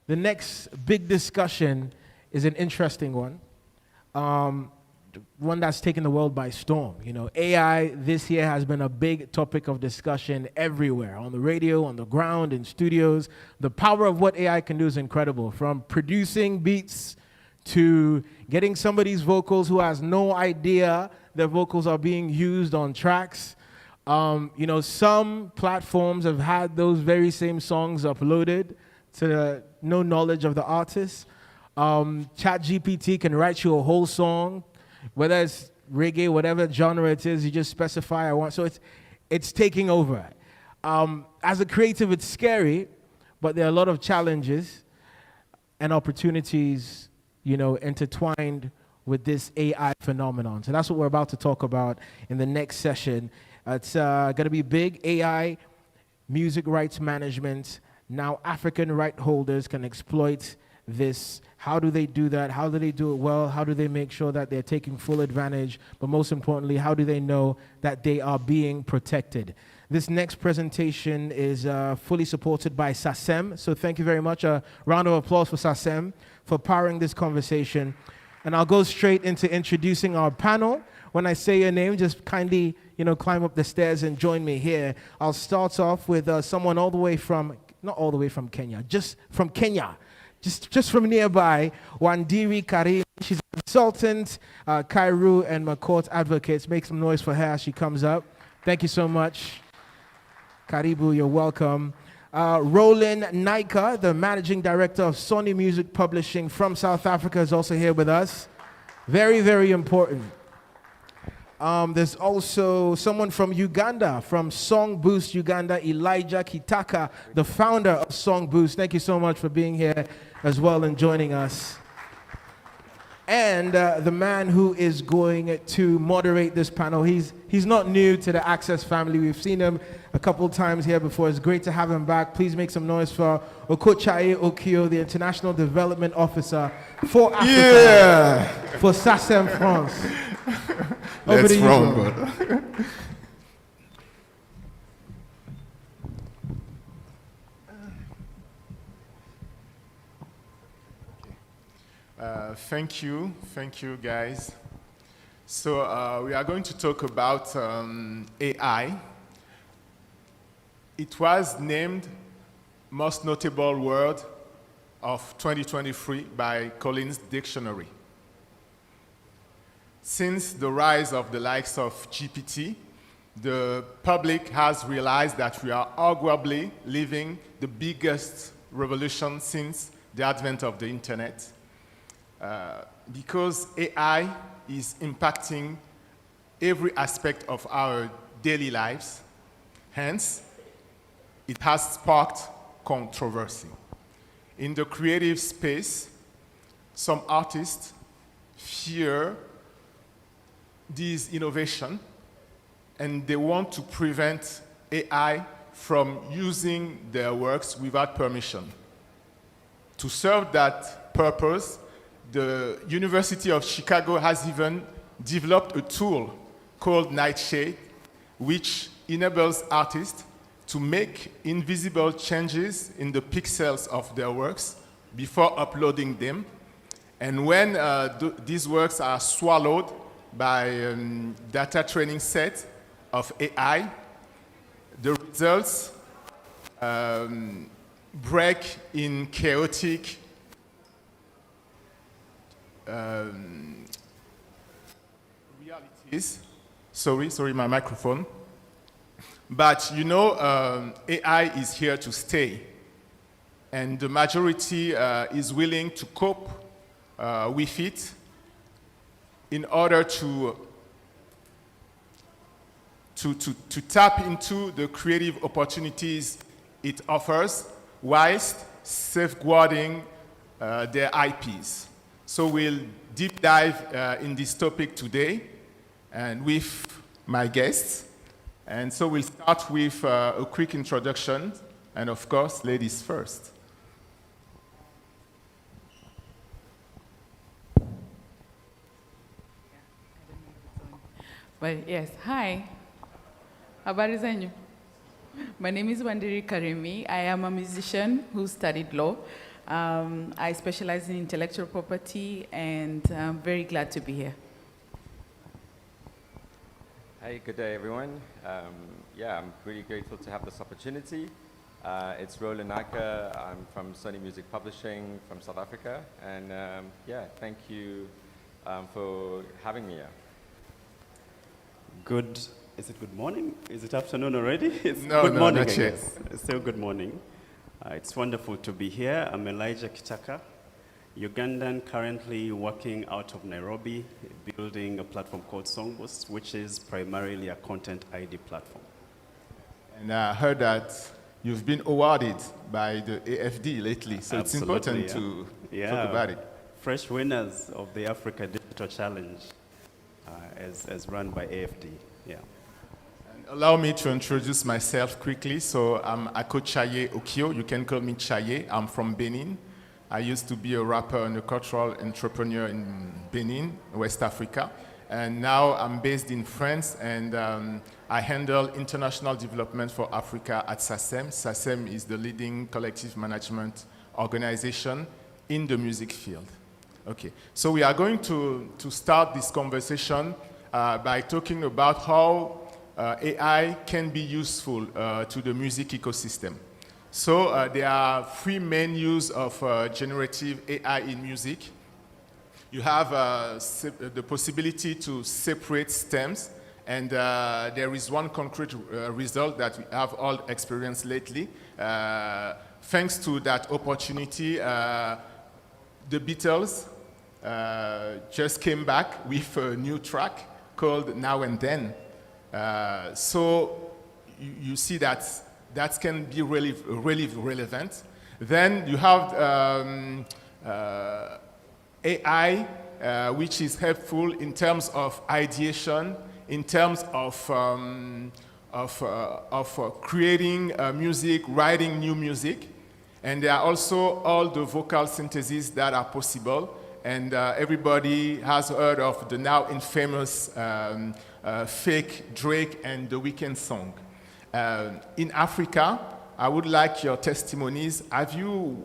the next big discussion is an interesting one. One that's taken the world by storm. You know, AI this year has been a big topic of discussion everywhere, on the radio, on the ground, in studios. The power of what AI can do is incredible, from producing beats to getting somebody's vocals who has no idea their vocals are being used on tracks. You know, some platforms have had those very same songs uploaded to no knowledge of the artist. ChatGPT can write you a whole song, whether it's reggae, whatever genre it is, you just specify I want. So it's taking over. As a creative, it's scary, but there are a lot of challenges and opportunities, you know, intertwined with this AI phenomenon. So that's what we're about to talk about in the next session. It's going to be big. AI, music rights management. Now African right holders can exploit this. How do they do that? How do they do it well? How do they make sure that they're taking full advantage? But most importantly, how do they know that they are being protected? This next presentation is fully supported by SACEM. So thank you very much. A round of applause for SACEM for powering this conversation. And I'll go straight into introducing our panel. When I say your name, just kindly, you know, climb up the stairs and join me here. I'll start off with someone all the way from, not all the way from Kenya, just from Kenya. Just from nearby, Wandiri Karimi. She's a consultant, Kairu and McCourt Advocates. Make some noise for her as she comes up. Thank you so much. Karibu, you're welcome. Rowlin Naicker, the managing director of Sony Music Publishing from South Africa, is also here with us. Very, very important. There's also someone from Uganda, from SongBoost Uganda, Elijah Kitaka, the founder of SongBoost. Thank you so much for being here as well and joining us. And the man who is going to moderate this panel, he's not new to the ACCESS family. We've seen him a couple times here before. It's great to have him back. Please make some noise for Akotchayé Okio, the International Development Officer for Africa, for SACEM France. That's wrong, brother. Thank you guys. So we are going to talk about AI. It was named most notable word of 2023 by Collins Dictionary. Since the rise of the likes of GPT, the public has realized that we are arguably living the biggest revolution since the advent of the internet. Because AI is impacting every aspect of our daily lives, hence, it has sparked controversy. In the creative space, some artists fear this innovation, and they want to prevent AI from using their works without permission. To serve that purpose, the University of Chicago has even developed a tool called Nightshade, which enables artists to make invisible changes in the pixels of their works before uploading them. And when these works are swallowed by data training set of AI, the results break in chaotic realities. Sorry, my microphone. But you know, AI is here to stay, and the majority is willing to cope with it in order to tap into the creative opportunities it offers whilst safeguarding their IPs. So we'll deep dive in this topic today and with my guests. And so we'll start with a quick introduction, and of course, ladies first. Well, yes, hi. Habari zenyu? My name is Wandiri Karimi. I am a musician who studied law. I specialize in intellectual property, and I'm very glad to be here. Hey, good day, everyone. I'm really grateful to have this opportunity. It's Rowlin Naicker. I'm from Sony Music Publishing from South Africa. And thank you for having me here. Is it good morning? Is it afternoon already? It's No, good morning, not I yet. guess. It's still good morning. It's wonderful to be here. I'm Elijah Kitaka, Ugandan, currently working out of Nairobi, building a platform called SongBoost, which is primarily a content ID platform. And I heard that you've been awarded by the AFD lately, so it's Absolutely, important to talk about it. Fresh winners of the Africa Digital Challenge, as run by AFD. Yeah. And allow me to introduce myself quickly. So I'm Akotchayé Okio. You can call me Chaye. I'm from Benin. I used to be a rapper and a cultural entrepreneur in Benin, West Africa. And now I'm based in France, and I handle international development for Africa at SACEM. SACEM is the leading collective management organization in the music field. Okay, so we are going to start this conversation by talking about how AI can be useful to the music ecosystem. So there are three main uses of generative AI in music. You have the possibility to separate stems, and there is one concrete result that we have all experienced lately. Thanks to that opportunity, the Beatles just came back with a new track called Now and Then. So you see that can be really relevant. Then you have AI, which is helpful in terms of ideation, in terms of creating music, writing new music. And there are also all the vocal syntheses that are possible. And everybody has heard of the now infamous fake Drake and The Weeknd song. In Africa, I would like your testimonies. Are you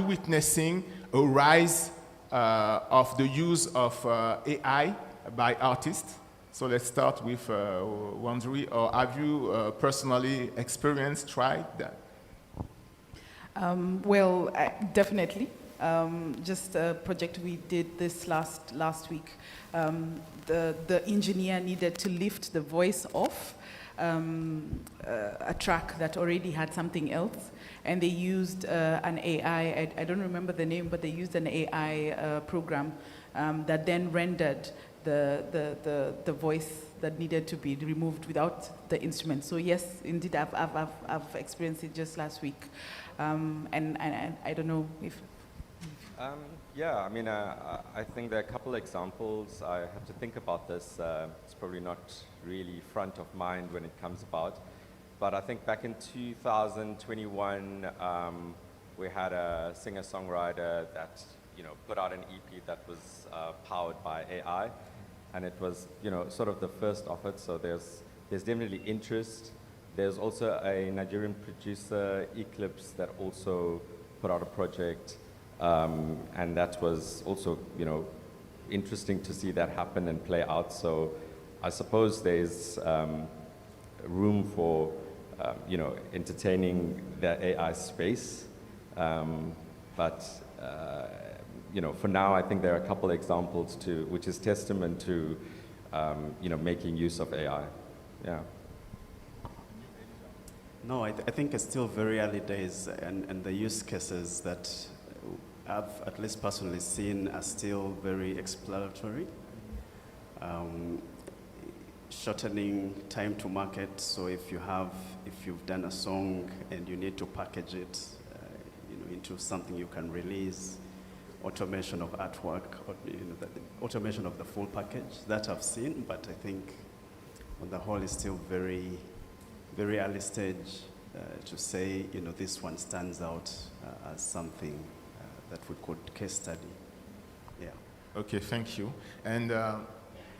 witnessing a rise of the use of AI by artists? So let's start with Wandiri. Or have you personally experienced, tried that? Definitely. Just a project we did this last week. The engineer needed to lift the voice off a track that already had something else, and they used an AI, I don't remember the name, but they used an AI program that then rendered the voice that needed to be removed without the instrument. So yes, indeed, I've experienced it just last week, and I don't know if. I think there are a couple examples. I have to think about this. It's probably not really front of mind when it comes about. But I think back in 2021, we had a singer-songwriter that put out an EP that was powered by AI, and it was sort of the first of it. So there's definitely interest. There's also a Nigerian producer, Eclipse, that also put out a project. And that was also, interesting to see that happen and play out. So I suppose there's room for, entertaining the AI space. But for now, I think there are a couple examples which is testament to, making use of AI. Yeah. No, I think it's still very early days, and the use cases that I've at least personally seen are still very exploratory. Shortening time to market. So if you've done a song and you need to package it, into something you can release, automation of artwork, or, the automation of the full package, that I've seen. But I think on the whole, it's still very, very early stage to say, this one stands out as something that we could case study. Yeah. Okay, thank you. And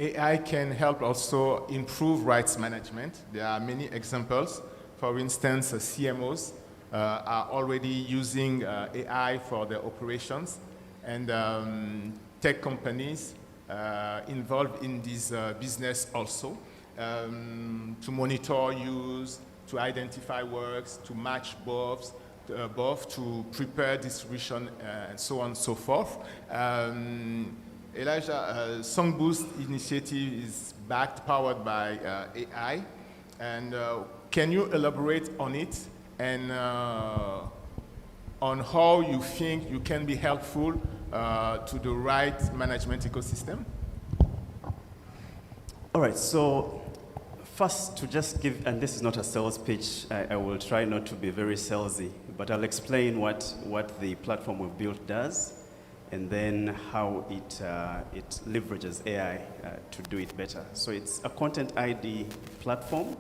AI can help also improve rights management. There are many examples. For instance, CMOs are already using AI for their operations, and tech companies involved in this business also, to monitor use, to identify works, to match both, to prepare distribution, and so on and so forth. Elijah, SongBoost initiative is powered by AI, and can you elaborate on it and on how you think you can be helpful to the right management ecosystem? All right, so first to just give, and this is not a sales pitch, I will try not to be very salesy, but I'll explain what the platform we've built does, and then how it leverages AI to do it better. So it's a content ID platform.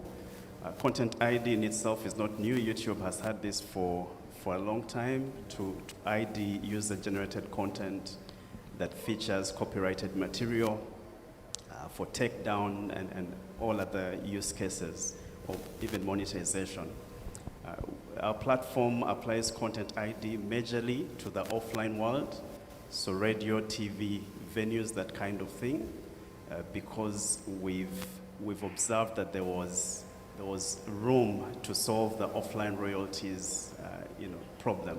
Content ID in itself is not new. YouTube has had this for a long time to ID user-generated content that features copyrighted material for takedown and all other use cases, or even monetization. Our platform applies content ID majorly to the offline world, so radio, TV, venues, that kind of thing, because we've observed that there was room to solve the offline royalties problem.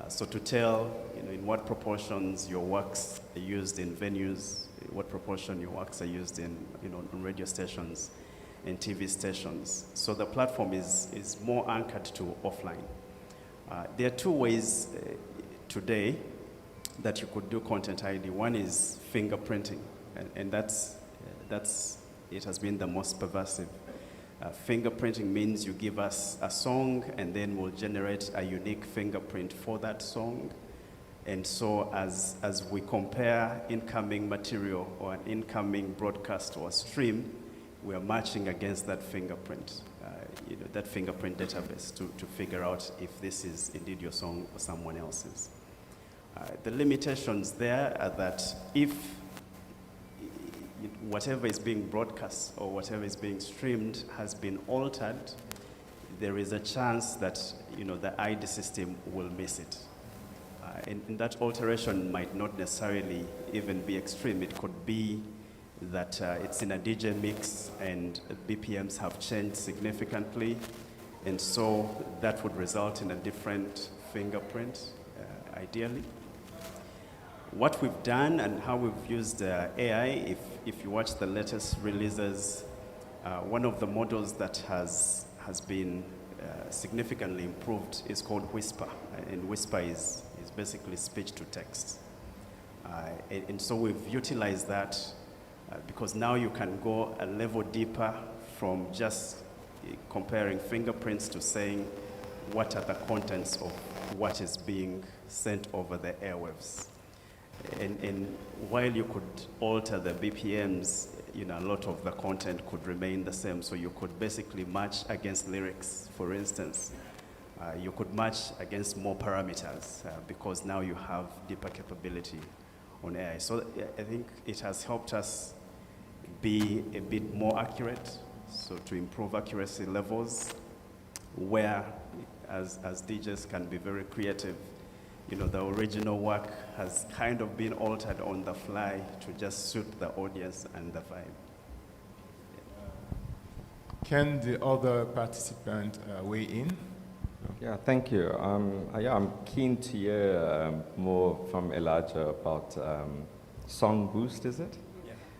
So to tell in what proportions your works are used in venues, what proportion your works are used in on radio stations and TV stations. So the platform is more anchored to offline. There are two ways today that you could do content ID. One is fingerprinting, and that's it has been the most pervasive. Fingerprinting means you give us a song, and then we'll generate a unique fingerprint for that song. And so as we compare incoming material or an incoming broadcast or stream, we are matching against that fingerprint, that fingerprint database to figure out if this is indeed your song or someone else's. The limitations there are that if whatever is being broadcast or whatever is being streamed has been altered, there is a chance that the ID system will miss it. And that alteration might not necessarily even be extreme. It could be that it's in a DJ mix and BPMs have changed significantly, and so that would result in a different fingerprint, ideally. What we've done and how we've used AI, if you watch the latest releases, one of the models that has been significantly improved is called Whisper, and Whisper is basically speech to text. And so we've utilized that because now you can go a level deeper from just comparing fingerprints to saying what are the contents of what is being sent over the airwaves. And while you could alter the BPMs, a lot of the content could remain the same. So you could basically match against lyrics, for instance. You could match against more parameters because now you have deeper capability on AI. So I think it has helped us be a bit more accurate, so to improve accuracy levels, where as DJs can be very creative. The original work has kind of been altered on the fly to just suit the audience and the vibe. Can the other participant weigh in? Yeah, thank you. I'm keen to hear more from Elijah about SongBoost, is it?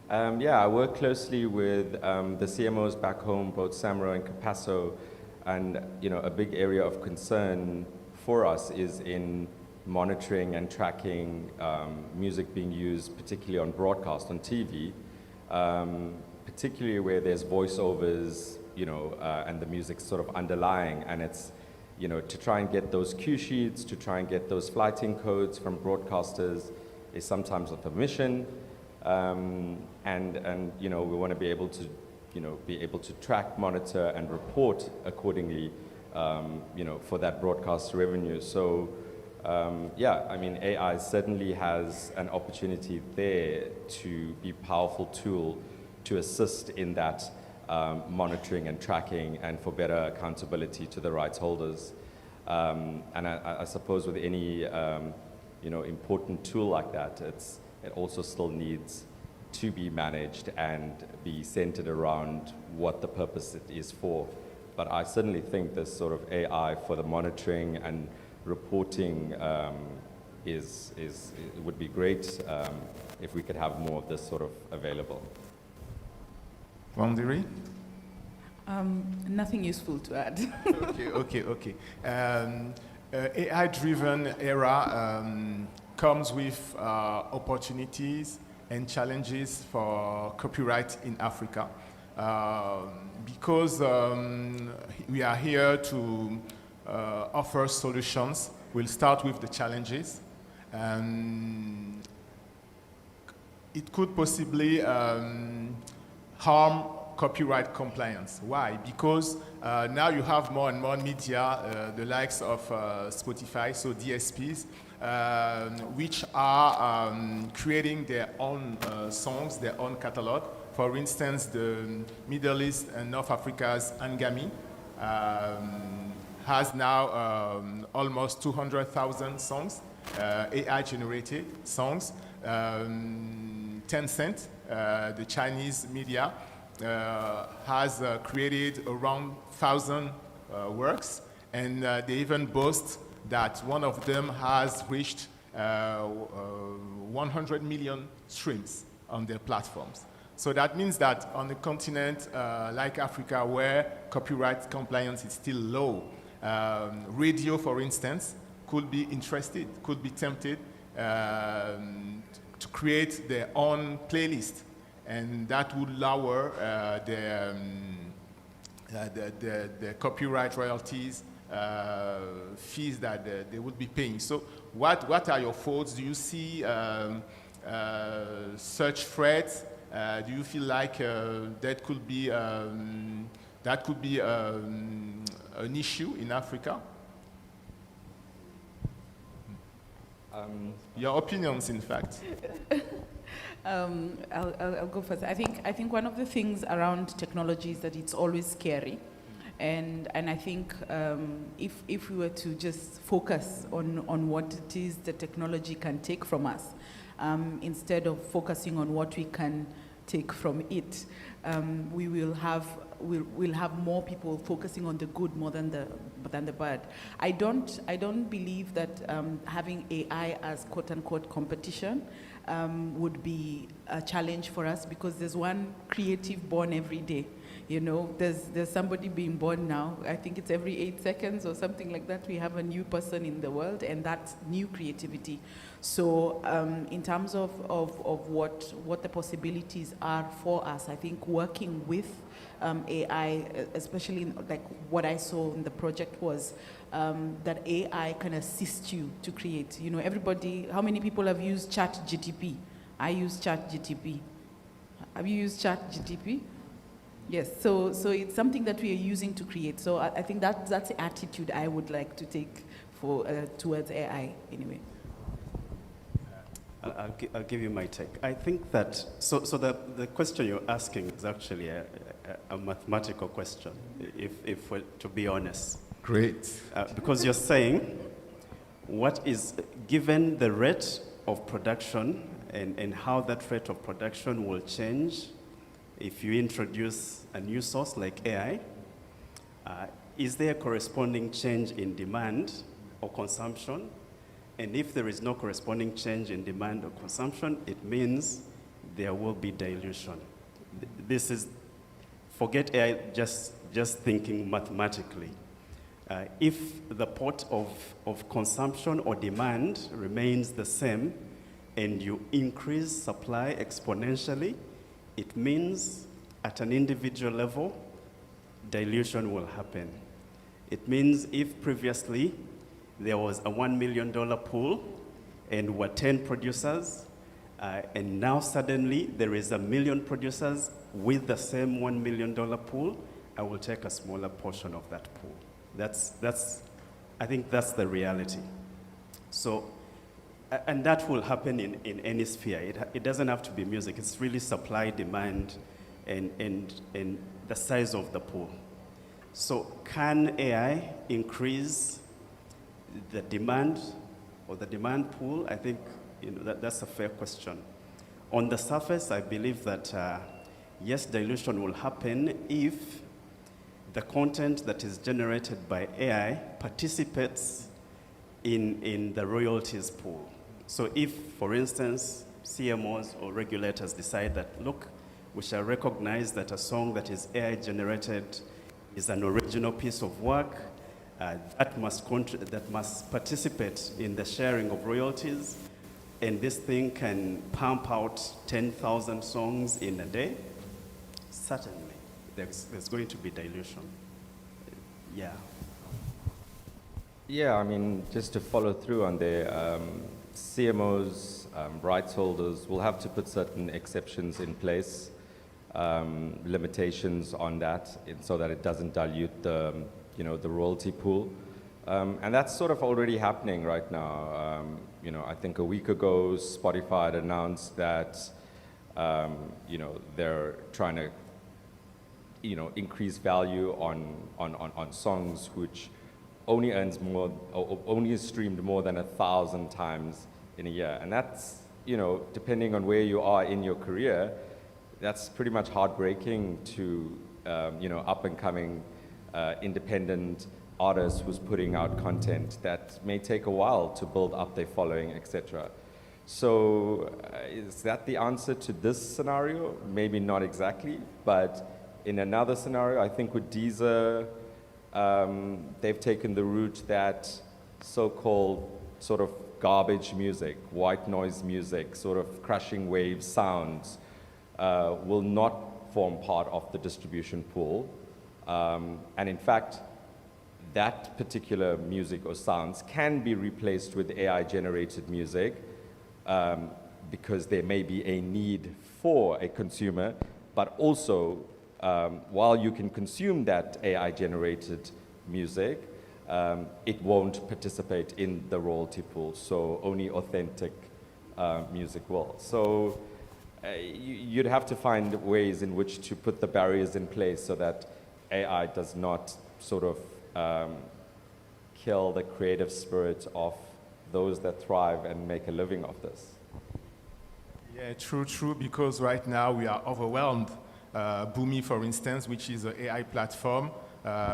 Yeah. I work closely with the CMOs back home, both Samro and Capasso, and a big area of concern for us is in monitoring and tracking music being used, particularly on broadcast, on TV, particularly where there's voiceovers, and the music's sort of underlying, and it's, to try and get those cue sheets, to try and get those flighting codes from broadcasters is sometimes of a mission, and we want to be able to track, monitor, and report accordingly, for that broadcast revenue. So. AI certainly has an opportunity there to be a powerful tool to assist in that monitoring and tracking and for better accountability to the rights holders. And I suppose with any important tool like that, it also still needs to be managed and be centered around what the purpose it is for. But I certainly think this sort of AI for the monitoring and reporting would be great if we could have more of this sort of available. Wandiri? Nothing useful to add. Okay. AI-driven era comes with opportunities and challenges for copyright in Africa. Because we are here to offer solutions, we'll start with the challenges. It could possibly harm copyright compliance. Why? Because now you have more and more media, the likes of Spotify, so DSPs, which are creating their own songs, their own catalog. For instance, the Middle East and North Africa's Angami has now almost 200,000 songs, AI-generated songs. Tencent, the Chinese media, has created around 1,000 works, and they even boast that one of them has reached 100 million streams on their platforms. So that means that on a continent like Africa, where copyright compliance is still low, radio, for instance, could be interested, could be tempted to create their own playlist, and that would lower the copyright royalties fees that they would be paying. So what are your thoughts? Do you see such threats? Do you feel like that could be an issue in Africa? Your opinions, in fact. I'll go first. I think one of the things around technology is that it's always scary, and I think if we were to just focus on what it is the technology can take from us, instead of focusing on what we can take from it, we'll have more people focusing on the good more than the bad. I don't believe that having AI as quote unquote competition would be a challenge for us, because there's one creative born every day. You know, there's somebody being born now. I think it's every 8 seconds or something like that. We have a new person in the world, and that's new creativity. So in terms of what the possibilities are for us, I think working with AI, especially like what I saw in the project was that AI can assist you to create. You know, everybody, how many people have used ChatGPT? I use ChatGPT. Have you used ChatGPT? Yes, so it's something that we are using to create. So I think that's the attitude I would like to take towards AI anyway. I'll give you my take. I think that, so the question you're asking is actually a mathematical question, if we're to be honest. Great. Because you're saying, given the rate of production and how that rate of production will change if you introduce a new source like AI, is there a corresponding change in demand or consumption? And if there is no corresponding change in demand or consumption, it means there will be dilution. This is, forget AI, just thinking mathematically. If the pot of consumption or demand remains the same and you increase supply exponentially, it means at an individual level, dilution will happen. It means if previously there was a $1 million pool and were 10 producers, and now suddenly there is 1 million producers with the same $1 million pool, I will take a smaller portion of that pool. I think that's the reality. So, and that will happen in any sphere. It doesn't have to be music. It's really supply, demand, and the size of the pool. So can AI increase the demand or the demand pool, I think that's a fair question. On the surface, I believe that yes, dilution will happen if the content that is generated by AI participates in the royalties pool. So if, for instance, CMOs or regulators decide that, look, we shall recognize that a song that is AI generated is an original piece of work that must participate in the sharing of royalties, and this thing can pump out 10,000 songs in a day, certainly there's going to be dilution. Yeah. Yeah, I mean, just to follow through on there, CMOs, rights holders will have to put certain exceptions in place, limitations on that, so that it doesn't dilute the royalty pool. And that's sort of already happening right now. I think a week ago, Spotify had announced that, they're trying to, increase value on songs which only earns more, or only is streamed more than 1,000 times in a year. And that's, depending on where you are in your career, that's pretty much heartbreaking to, up and coming independent artists who's putting out content that may take a while to build up their following, etc. So is that the answer to this scenario? Maybe not exactly, but in another scenario, I think with Deezer, they've taken the route that so-called sort of garbage music, white noise music, sort of crashing wave sounds, will not form part of the distribution pool. And in fact, that particular music or sounds can be replaced with AI-generated music because there may be a need for a consumer, but also while you can consume that AI-generated music, it won't participate in the royalty pool, so only authentic music will. So you'd have to find ways in which to put the barriers in place so that AI does not sort of kill the creative spirit of those that thrive and make a living of this. Yeah, true, because right now we are overwhelmed. Boomi, for instance, which is an AI platform,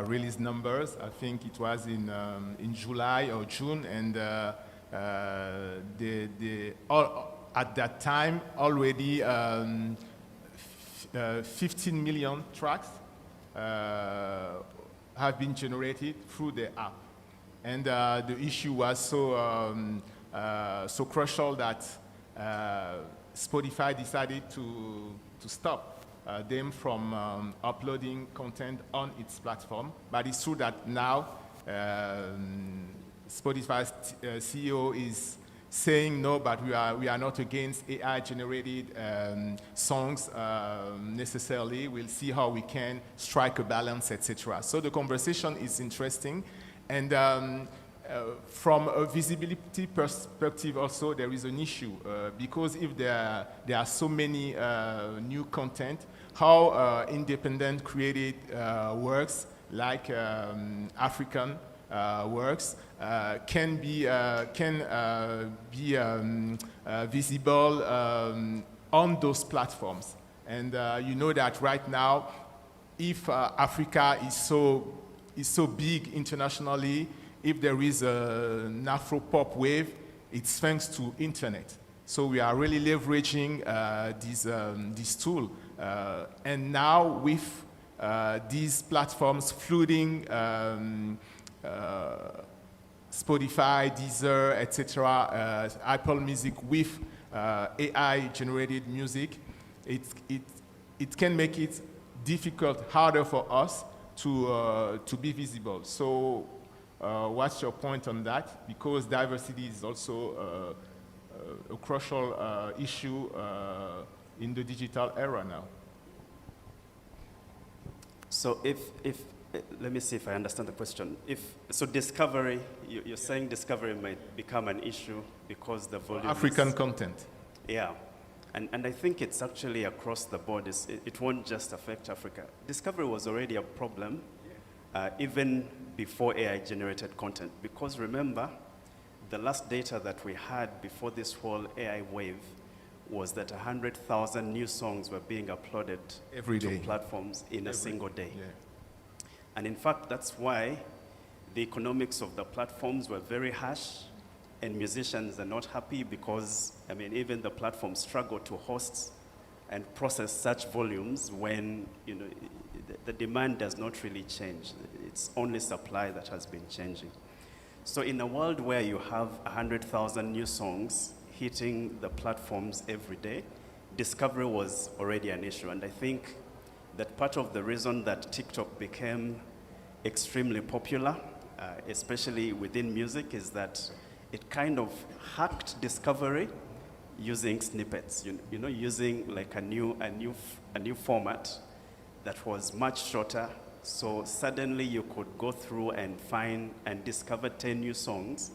released numbers. I think it was in July or June, and they at that time already 15 million tracks have been generated through the app. And the issue was so crucial that Spotify decided to stop them from uploading content on its platform. But it's true that now Spotify's CEO is saying no, but we are not against AI-generated songs necessarily. We'll see how we can strike a balance, etc. So the conversation is interesting, and from a visibility perspective also, there is an issue because if there are so many new content, how independent created works like African works can be visible on those platforms. And you know that right now, if Africa is so big internationally, if there is an Afro-pop wave, it's thanks to internet. So we are really leveraging this tool. And now with these platforms flooding Spotify, Deezer, etc., Apple Music with AI-generated music, it can make it difficult, harder for us to be visible. So what's your point on that? Because diversity is also a crucial issue in the digital era now. So if let me see if I understand the question. So discovery, you're saying discovery might become an issue because the volume African content. Yeah, and I think it's actually across the board. It won't just affect Africa. Discovery was already a problem, even before AI-generated content. Because remember, the last data that we had before this whole AI wave was that 100,000 new songs were being uploaded to platforms in a single day. Yeah. And in fact, that's why the economics of the platforms were very harsh, and musicians are not happy because, I mean, even the platforms struggle to host and process such volumes when, you know, the demand does not really change. It's only supply that has been changing. So in a world where you have 100,000 new songs hitting the platforms every day, discovery was already an issue. And I think that part of the reason that TikTok became extremely popular, especially within music, is that it kind of hacked discovery using snippets, you know, using like a new format that was much shorter. So suddenly you could go through and find and discover 10 new songs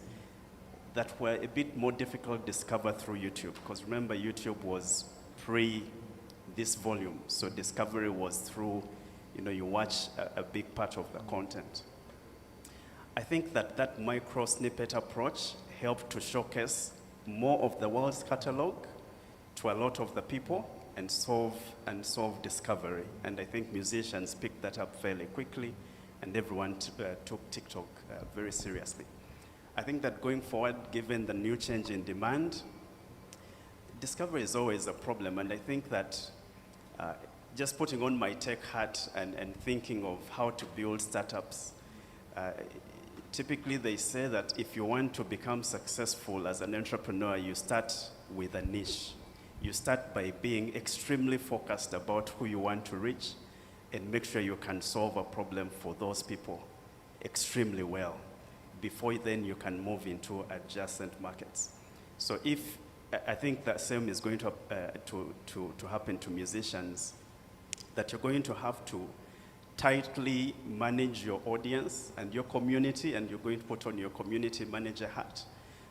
that were a bit more difficult to discover through YouTube. Because remember, YouTube was pre this volume. So discovery was through, you know, you watch a big part of the content. I think that that micro snippet approach helped to showcase more of the world's catalog to a lot of the people and solve discovery. And I think musicians picked that up fairly quickly, and everyone took TikTok very seriously. I think that going forward, given the new change in demand, discovery is always a problem. And I think that just putting on my tech hat and thinking of how to build startups, typically they say that if you want to become successful as an entrepreneur, you start with a niche. You start by being extremely focused about who you want to reach and make sure you can solve a problem for those people extremely well. Before then, you can move into adjacent markets. So I think that same is going to happen to musicians, that you're going to have to tightly manage your audience and your community, and you're going to put on your community manager hat,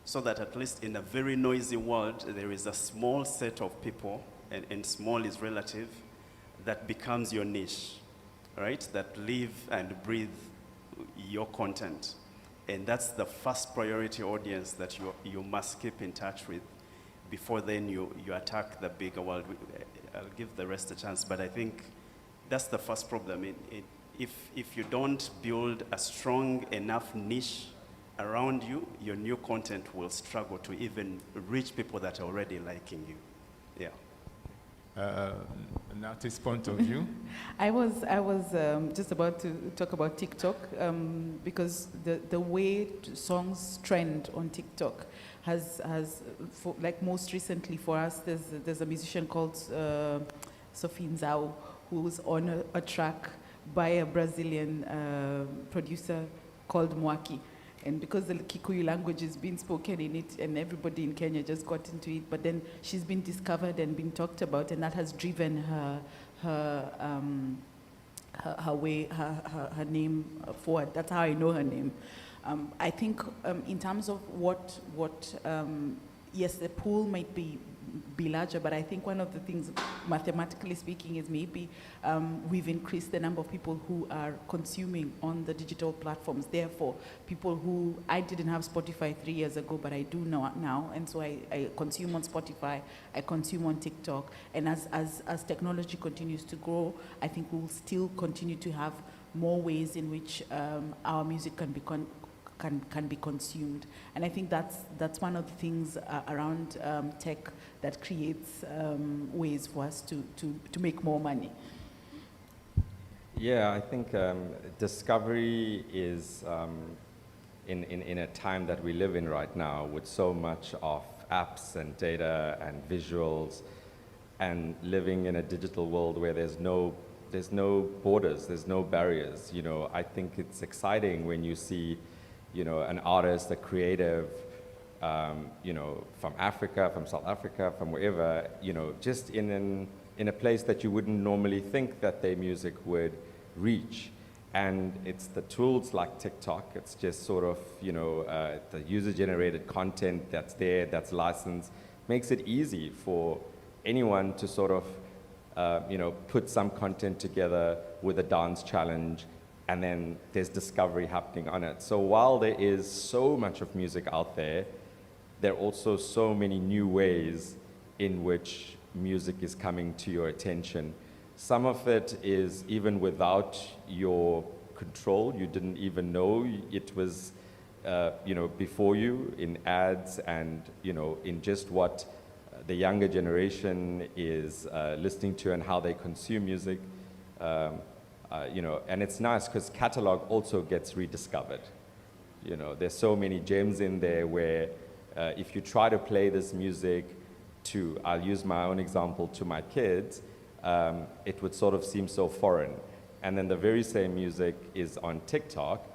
so that at least in a very noisy world, there is a small set of people, and small is relative, that becomes your niche, right? That live and breathe your content. And that's the first priority audience that you must keep in touch with before then you attack the bigger world. I'll give the rest a chance, but I think that's the first problem. If you don't build a strong enough niche around you, your new content will struggle to even reach people that are already liking you. Yeah. An artist's point of view? I was just about to talk about TikTok because the way songs trend on TikTok has like most recently for us, there's a musician called Sophie Nzau, who was on a track by a Brazilian producer called Mwaki. And because the Kikuyu language is being spoken in it, and everybody in Kenya just got into it, but then she's been discovered and been talked about, and that has driven her name forward. That's how I know her name. I think in terms of what yes, the pool might be larger, but I think one of the things, mathematically speaking, is maybe we've increased the number of people who are consuming on the digital platforms. Therefore, people who, I didn't have Spotify 3 years ago, but I do know now, and so I consume on Spotify, I consume on TikTok, and as technology continues to grow, I think we'll still continue to have more ways in which our music can be consumed. And I think that's one of the things around tech that creates ways for us to make more money. Yeah, I think discovery is, in a time that we live in right now, with so much of apps and data and visuals, and living in a digital world where there's no borders, there's no barriers. You know, I think it's exciting when you see, you know, an artist, a creative, you know, from Africa, from South Africa, from wherever, you know, just in a place that you wouldn't normally think that their music would reach. And it's the tools like TikTok, it's just sort of, you know, the user-generated content that's there, that's licensed, makes it easy for anyone to sort of, you know, put some content together with a dance challenge and then there's discovery happening on it. So while there is so much of music out there, there are also so many new ways in which music is coming to your attention. Some of it is even without your control. You didn't even know it was before you, in ads and in just what the younger generation is listening to and how they consume music. And it's nice because catalog also gets rediscovered. There's so many gems in there where if you try to play this music to, I'll use my own example, to my kids, it would sort of seem so foreign. And then the very same music is on TikTok,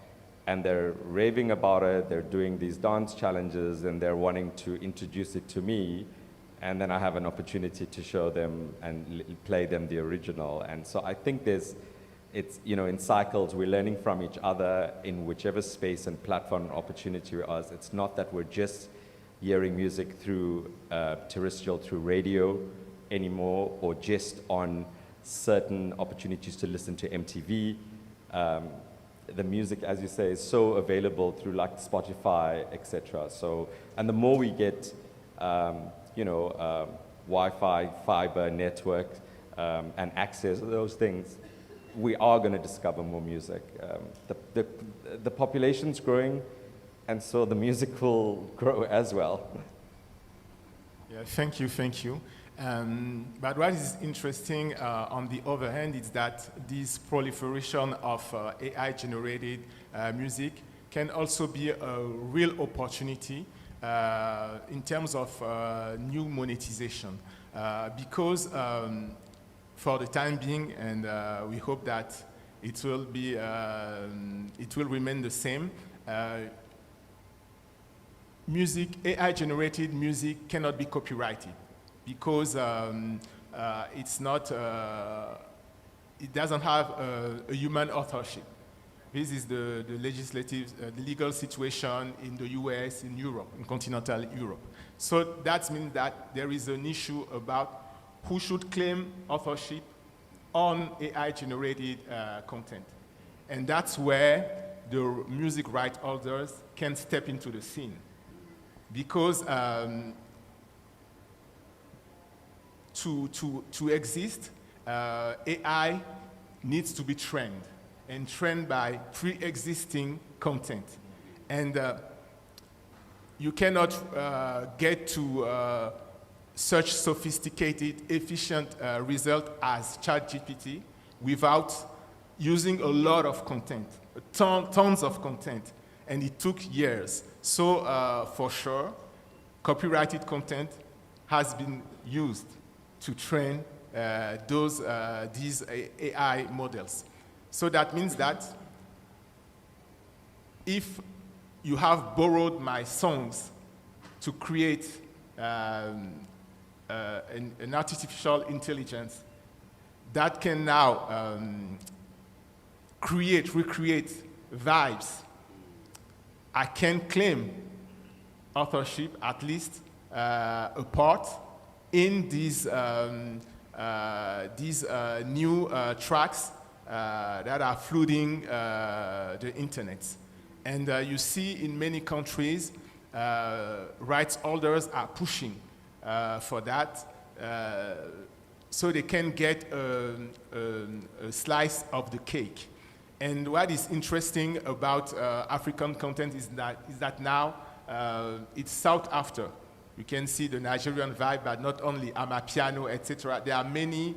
and they're raving about it, they're doing these dance challenges, and they're wanting to introduce it to me, and then I have an opportunity to show them and play them the original. And so I think it's in cycles, we're learning from each other in whichever space and platform and opportunity we are. It's not that we're just hearing music through terrestrial, through radio anymore, or just on certain opportunities to listen to MTV. The music, as you say, is so available through like Spotify, etc. So, and the more we get, Wi-Fi, fiber network, and access to those things, we are going to discover more music. The population's growing, and so the music will grow as well. Yeah, thank you. But what is interesting on the other hand is that this proliferation of AI-generated music can also be a real opportunity in terms of new monetization. Because for the time being, and we hope that it will remain the same, AI-generated music cannot be copyrighted, because it doesn't have a human authorship. This is the legal situation in the US, in Europe, in continental Europe. So that means that there is an issue about who should claim authorship on AI-generated content. And that's where the music rights holders can step into the scene. Because to exist, AI needs to be trained, and trained by pre-existing content. And you cannot get to such sophisticated, efficient result as ChatGPT without using a lot of content, tons of content, and it took years. So for sure, copyrighted content has been used to train these AI models. So that means that if you have borrowed my songs to create an artificial intelligence that can now recreate vibes, I can claim authorship, at least a part, in these new tracks that are flooding the internet. And you see in many countries, rights holders are pushing for that, so they can get a slice of the cake. And what is interesting about African content is that now it's sought after. You can see the Nigerian vibe, but not only Amapiano, etc. There are many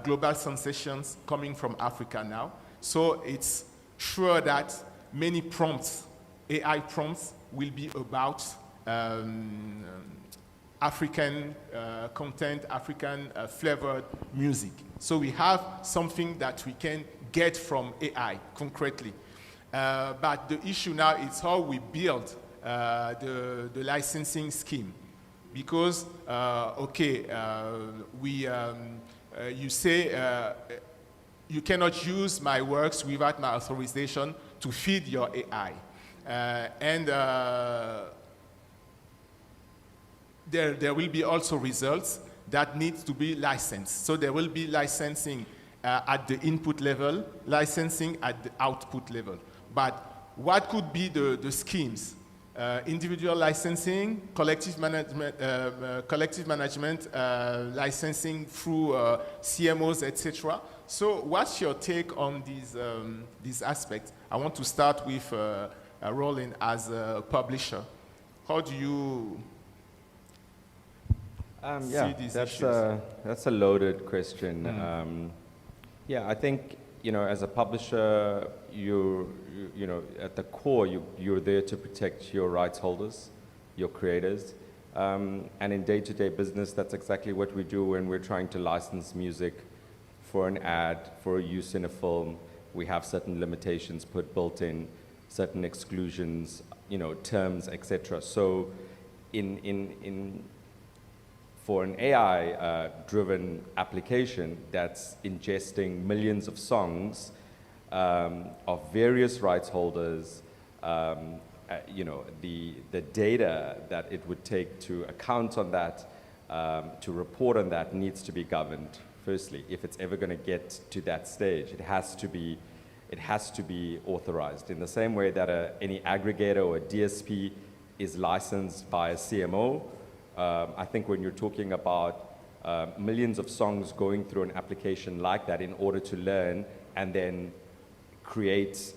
global sensations coming from Africa now. So it's sure that many prompts, AI prompts, will be about African content, African flavored music. So we have something that we can get from AI concretely. But the issue now is how we build the licensing scheme. Because, you say you cannot use my works without my authorization to feed your AI. There will be also results that need to be licensed. So there will be licensing at the input level, licensing at the output level. But what could be the schemes? Individual licensing, collective management, licensing through CMOs, etc. So what's your take on these aspects? I want to start with Rowlin as a publisher. How do you see these issues? That's a loaded question. Yeah, I think, as a publisher, you at the core, you're there to protect your rights holders, your creators. And in day-to-day business, that's exactly what we do when we're trying to license music for an ad, for use in a film. We have certain limitations built in, certain exclusions, terms, etc. So for an AI-driven application that's ingesting millions of songs of various rights holders, the data that it would take to account on that, to report on that, needs to be governed. Firstly, if it's ever going to get to that stage, it has to be authorized. In the same way that any aggregator or a DSP is licensed by a CMO, I think when you're talking about millions of songs going through an application like that in order to learn and then create,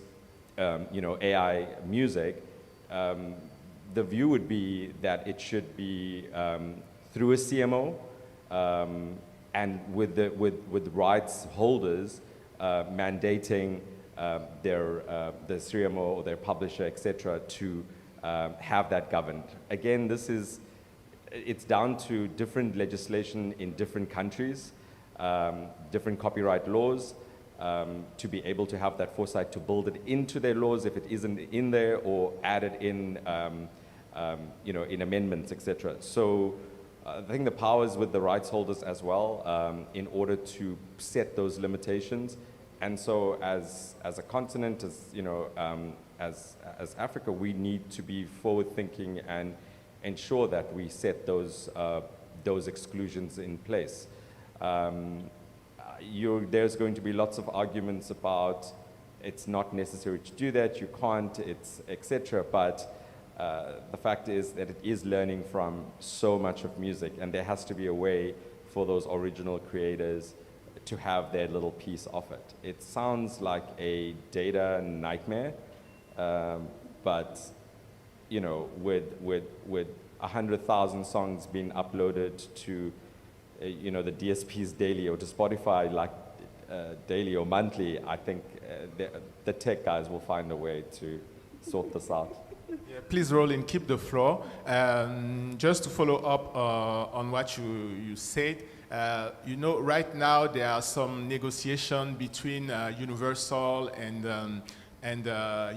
AI music, the view would be that it should be through a CMO and with rights holders mandating the CMO or their publisher, etc., to have that governed. Again, it's down to different legislation in different countries, different copyright laws, to be able to have that foresight to build it into their laws if it isn't in there, or add it in, in amendments, etc. So I think the power is with the rights holders as well, in order to set those limitations. And so as a continent, as Africa, we need to be forward-thinking and ensure that we set those exclusions in place. There's going to be lots of arguments about it's not necessary to do that, you can't, it's etc. But the fact is that it is learning from so much of music, and there has to be a way for those original creators to have their little piece of it. It sounds like a data nightmare, but with 100,000 songs being uploaded to the DSPs daily, or to Spotify daily or monthly, I think the tech guys will find a way to sort this out. Yeah, please, Rowlin, keep the floor. Just to follow up on what you said, right now there are some negotiation between Universal and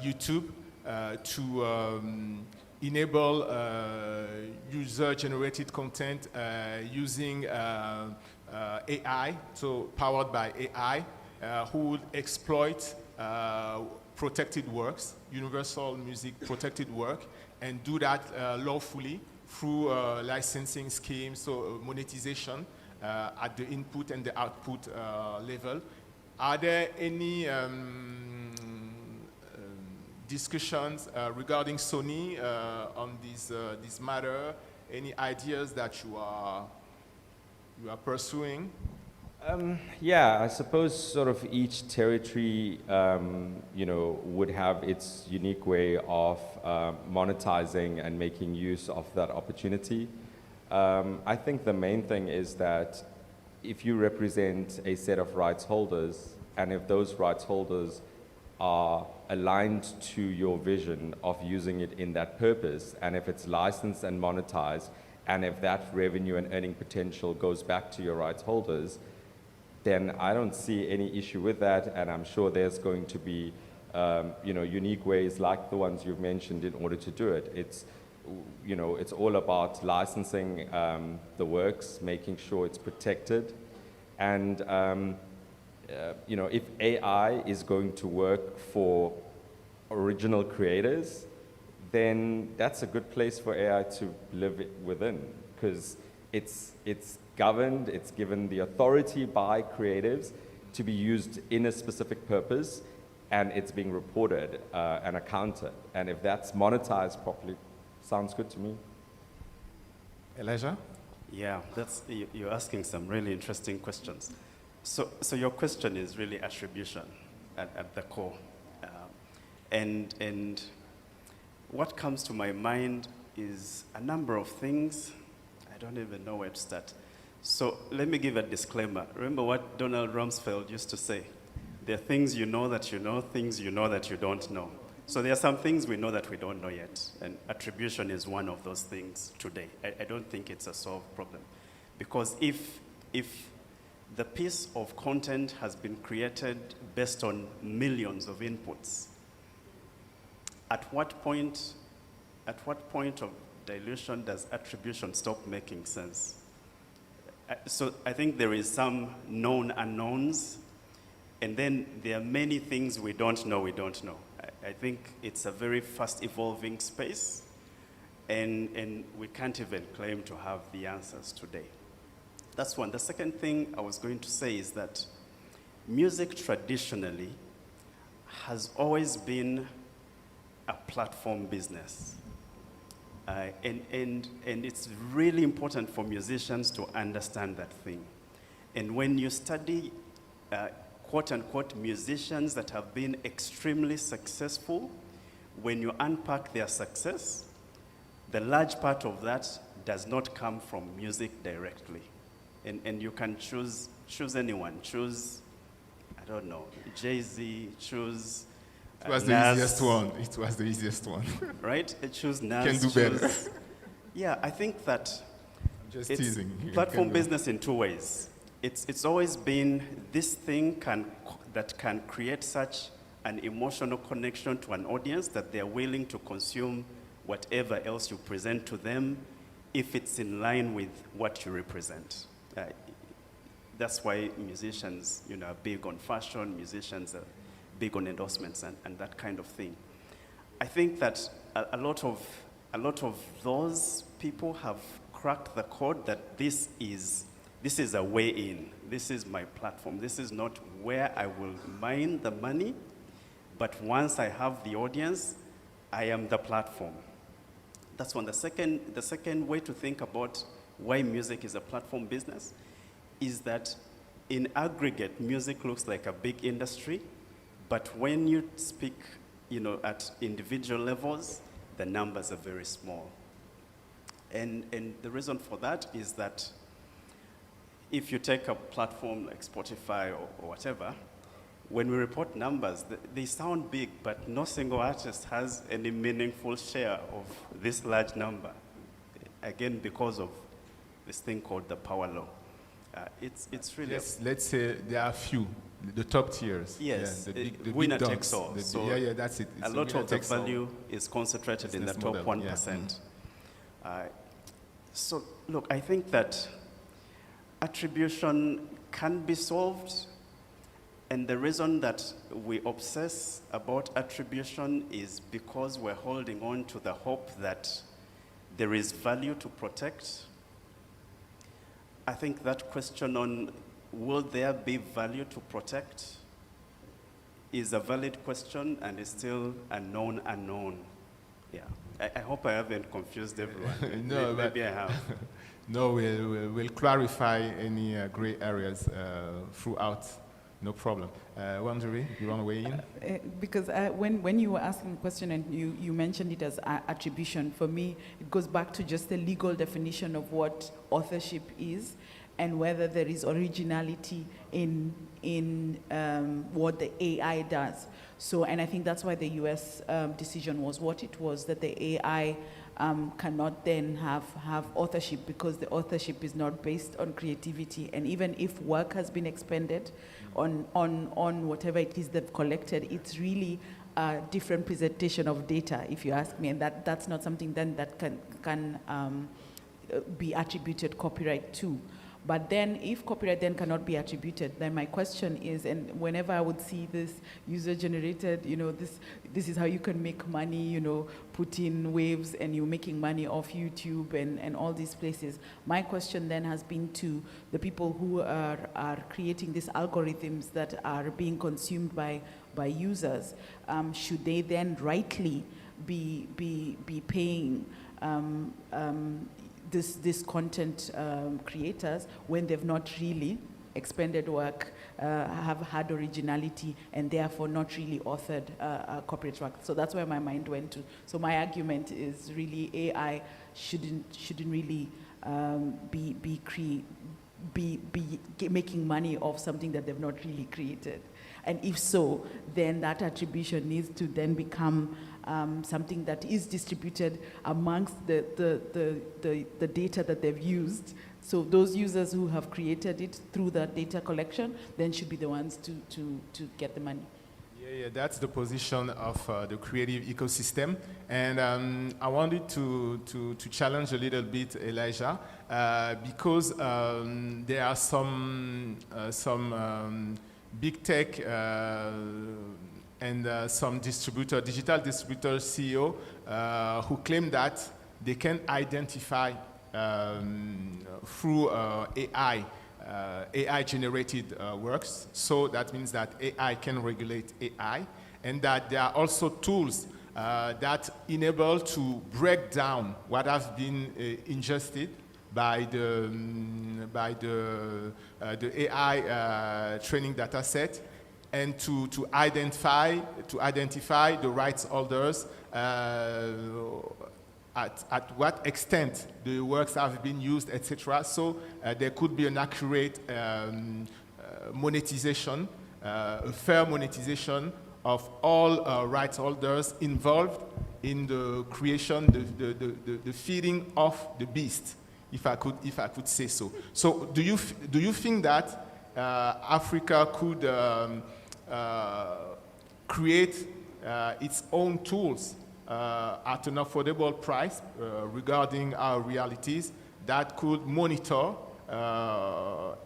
YouTube to enable user-generated content using AI, so powered by AI, who would exploit protected works, universal music protected work, and do that lawfully through licensing schemes, so monetization at the input and the output level. Are there any discussions regarding Sony on this matter? Any ideas that you are pursuing? Yeah, I suppose sort of each territory, would have its unique way of monetizing and making use of that opportunity. I think the main thing is that if you represent a set of rights holders, and if those rights holders are aligned to your vision of using it in that purpose, and if it's licensed and monetized, and if that revenue and earning potential goes back to your rights holders, then I don't see any issue with that, and I'm sure there's going to be unique ways like the ones you've mentioned in order to do it. It's all about licensing the works, making sure it's protected, and if AI is going to work for original creators, then that's a good place for AI to live within, because it's governed, it's given the authority by creatives, to be used in a specific purpose, and it's being reported and accounted. And if that's monetized properly, sounds good to me. Elijah? Yeah, you're asking some really interesting questions. So your question is really attribution at the core. And what comes to my mind is a number of things. I don't even know where to start. So let me give a disclaimer. Remember what Donald Rumsfeld used to say? There are things you know that you know, things you know that you don't know. So there are some things we know that we don't know yet, and attribution is one of those things today. I don't think it's a solved problem. Because if the piece of content has been created based on millions of inputs, at what point of dilution does attribution stop making sense? So I think there is some known unknowns, and then there are many things we don't know. I think it's a very fast evolving space, and we can't even claim to have the answers today. That's one. The second thing I was going to say is that music traditionally has always been a platform business. And it's really important for musicians to understand that thing. And when you study quote-unquote musicians that have been extremely successful, when you unpack their success, the large part of that does not come from music directly. And you can choose anyone. Choose, I don't know, Jay-Z, choose It was the Nas. easiest one. It was the easiest one. Right? Choose Nas. Can do better. Yeah, I think that Just it's teasing. You platform can do- business in two ways. It's always been this thing that can create such an emotional connection to an audience that they're willing to consume whatever else you present to them if it's in line with what you represent. That's why musicians, are big on fashion. Musicians are big on endorsements and that kind of thing. I think that a lot of those people have cracked the code that this is a way in. This is my platform. This is not where I will mine the money, but once I have the audience, I am the platform. That's one. The second way to think about why music is a platform business is that in aggregate, music looks like a big industry, but when you speak, at individual levels, the numbers are very small. And the reason for that is that if you take a platform like Spotify or whatever, when we report numbers, they sound big, but no single artist has any meaningful share of this large number. Again, because of this thing called the power law. It's really... Let's say there are a few, the top tiers. Yes, yeah, the winner big takes all. dogs. So that's it. It's a lot of the takes all. value is concentrated in the Business top model, 1%. So look, I think that attribution can be solved, and the reason that we obsess about attribution is because we're holding on to the hope that there is value to protect. I think that question on will there be value to protect is a valid question and is still a known unknown. Yeah, I hope I haven't confused everyone. No, maybe I have. No, we'll clarify any gray areas throughout. No problem. Wandiri, you want to weigh in? Because when you were asking the question and you mentioned it as attribution, for me, it goes back to just the legal definition of what authorship is and whether there is originality in what the AI does. So, and I think that's why the US decision was what it was, that the AI cannot then have authorship because the authorship is not based on creativity. And even if work has been expended on whatever it is they've collected, it's really a different presentation of data, if you ask me. And that's not something then that can be attributed copyright to. But then if copyright then cannot be attributed, then my question is, and whenever I would see this user-generated, this is how you can make money, put in waves and you're making money off YouTube and all these places. My question then has been to the people who are creating these algorithms that are being consumed by users. Should they then rightly be paying this content creators when they've not really expended work, have had originality, and therefore not really authored copyright work? So that's where my mind went to. So my argument is really AI shouldn't really be making money off something that they've not really created. And if so, then that attribution needs to then become something that is distributed amongst the data that they've used. So those users who have created it through that data collection then should be the ones to get the money. Yeah, that's the position of the creative ecosystem. And I wanted to challenge a little bit Elijah, because there are some big tech and some digital distributor CEO who claim that they can identify through AI-generated works. So that means that AI can regulate AI, and that there are also tools that enable to break down what has been ingested by the AI training data set, and to identify the rights holders, at what extent the works have been used, etc. So there could be an accurate monetization, a fair monetization of all rights holders involved in the creation, the feeding of the beast, if I could say so. So do you think that Africa could create its own tools at an affordable price regarding our realities that could monitor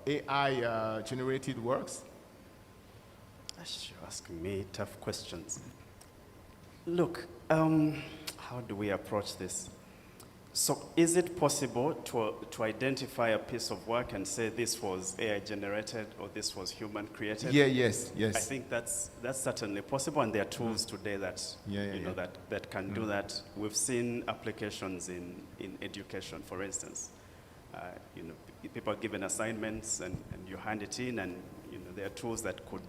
AI-generated works? You're asking me tough questions. Look, how do we approach this? So is it possible to identify a piece of work and say this was AI generated or this was human created? Yeah, yes. I think that's certainly possible, and there are tools today that that can do that. We've seen applications in education, for instance. People are given assignments and you hand it in, and there are tools that could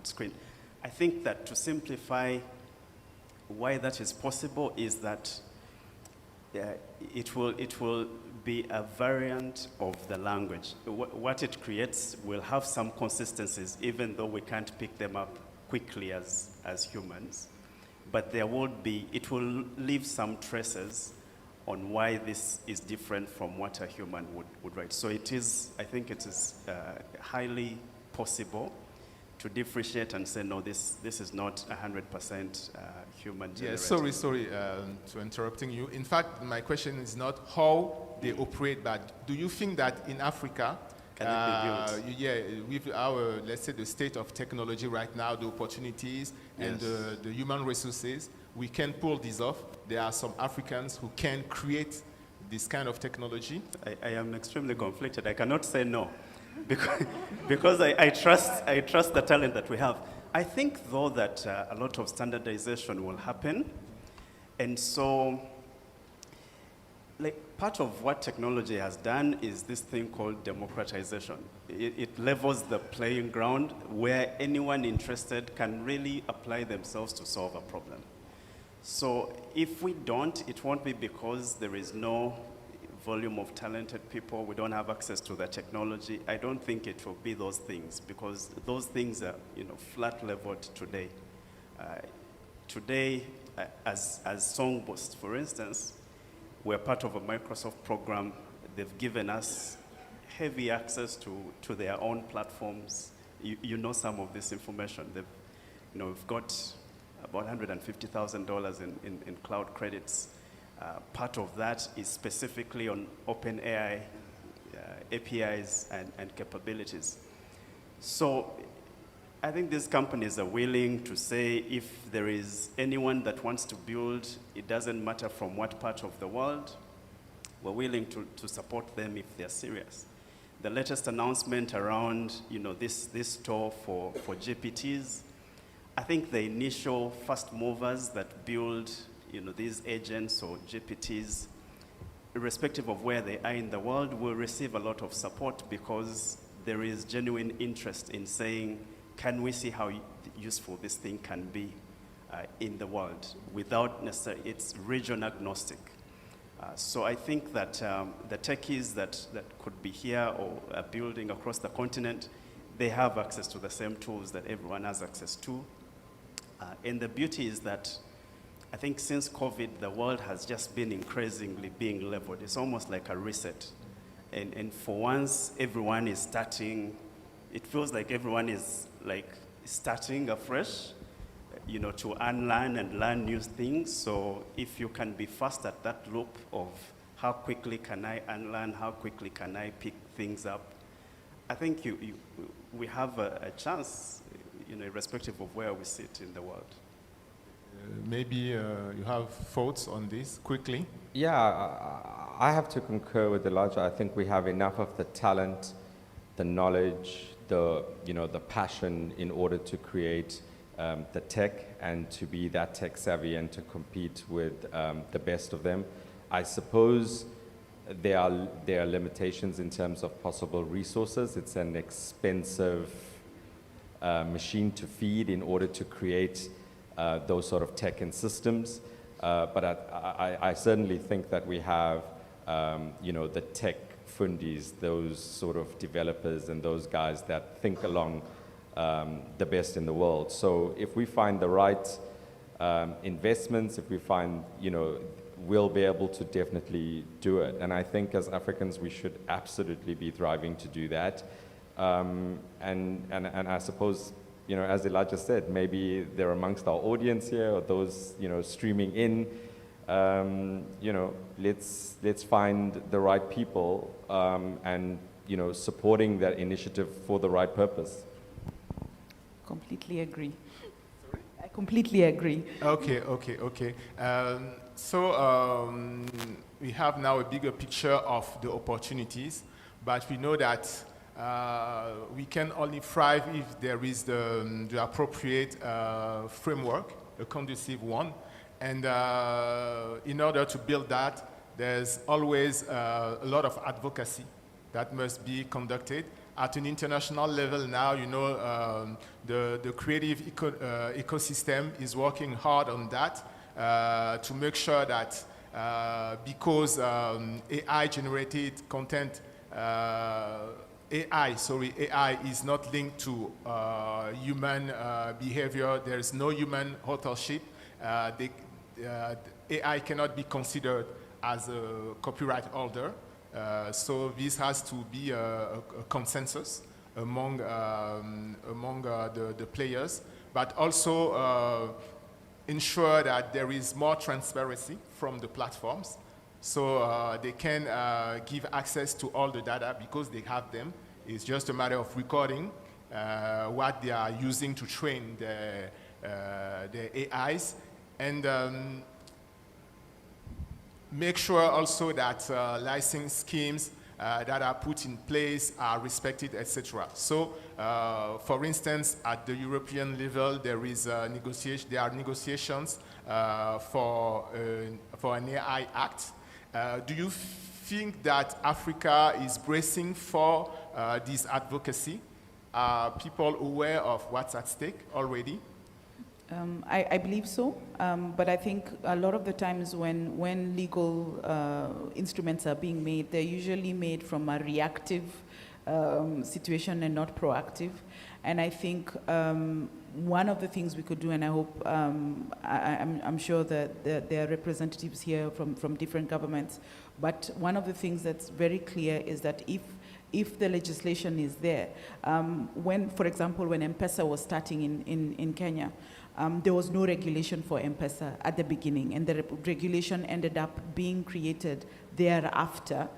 screen. I think that to simplify why that is possible is that it will be a variant of the language. What it creates will have some consistencies, even though we can't pick them up quickly as humans. But it will leave some traces on why this is different from what a human would write. So I think it is highly possible to differentiate and say, no, this is not 100% human generated. Yeah, sorry to interrupting you. In fact, my question is not how they operate, but do you think that in Africa, with our, let's say, the state of technology right now, the opportunities and the human resources, we can pull this off? There are some Africans who can create this kind of technology. I am extremely conflicted. I cannot say no. Because I trust the talent that we have. I think, though, that a lot of standardization will happen. And so, part of what technology has done is this thing called democratization. It levels the playing ground where anyone interested can really apply themselves to solve a problem. So if we don't, it won't be because there is no volume of talented people, we don't have access to the technology. I don't think it will be those things, because those things are flat leveled today. Today, as SongBoost, for instance, we're part of a Microsoft program. They've given us heavy access to their own platforms. You know some of this information. We've got about $150,000 in cloud credits. Part of that is specifically on OpenAI APIs and capabilities. So I think these companies are willing to say if there is anyone that wants to build, it doesn't matter from what part of the world, we're willing to support them if they're serious. The latest announcement around this store for GPTs, I think the initial first movers that build these agents or GPTs, irrespective of where they are in the world, will receive a lot of support because there is genuine interest in saying, can we see how useful this thing can be in the world without necessarily, it's region agnostic. So I think that the techies that could be here or are building across the continent, they have access to the same tools that everyone has access to. And the beauty is that I think since COVID, the world has just been increasingly being leveled. It's almost like a reset. And for once, everyone is starting, it feels like everyone is like starting afresh, to unlearn and learn new things. So if you can be fast at that loop of how quickly can I unlearn, how quickly can I pick things up, I think we have a chance, irrespective of where we sit in the world. Maybe you have thoughts on this quickly? Yeah, I have to concur with Elijah. I think we have enough of the talent, the knowledge, the passion in order to create the tech and to be that tech savvy and to compete with the best of them. I suppose there are limitations in terms of possible resources. It's an expensive machine to feed in order to create those sort of tech and systems. But I certainly think that we have, the tech fundis, those sort of developers and those guys that think along the best in the world. So if we find the right investments, if we find, we'll be able to definitely do it. And I think as Africans, we should absolutely be thriving to do that. And I suppose, as Elijah said, maybe they're amongst our audience here or those, streaming in. Let's find the right people and, supporting that initiative for the right purpose. Completely agree. Sorry? I completely agree. Okay. So we have now a bigger picture of the opportunities, but we know that we can only thrive if there is the appropriate framework, a conducive one. And in order to build that, there's always a lot of advocacy that must be conducted. At an international level now, the creative ecosystem is working hard on that to make sure that because AI-generated content, AI is not linked to human behavior. There's no human authorship. AI cannot be considered as a copyright holder. So this has to be a consensus among the players, but also ensure that there is more transparency from the platforms, so they can give access to all the data because they have them. It's just a matter of recording what they are using to train the AIs, and make sure also that license schemes that are put in place are respected, etc. So, for instance, at the European level, there are negotiations for an AI Act. Do you think that Africa is bracing for this advocacy? Are people aware of what's at stake already? I believe so, but I think a lot of the times when legal instruments are being made, they're usually made from a reactive situation and not proactive. And I think one of the things we could do, and I hope, I'm sure that there are representatives here from different governments, but one of the things that's very clear is that if the legislation is there, for example, when M-Pesa was starting in Kenya, there was no regulation for M-Pesa at the beginning, and the regulation ended up being created thereafter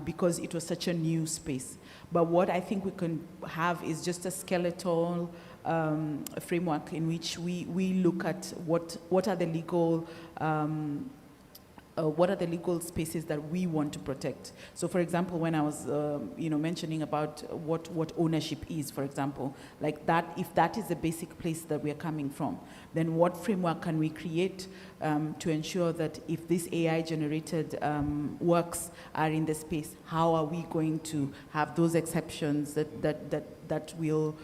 because it was such a new space. But what I think we can have is just a skeletal framework in which we look at what are the legal spaces that we want to protect. So, for example, when I was, mentioning about what ownership is, for example, like that, if that is the basic place that we are coming from, then what framework can we create to ensure that if these AI-generated works are in the space, how are we going to have those exceptions that will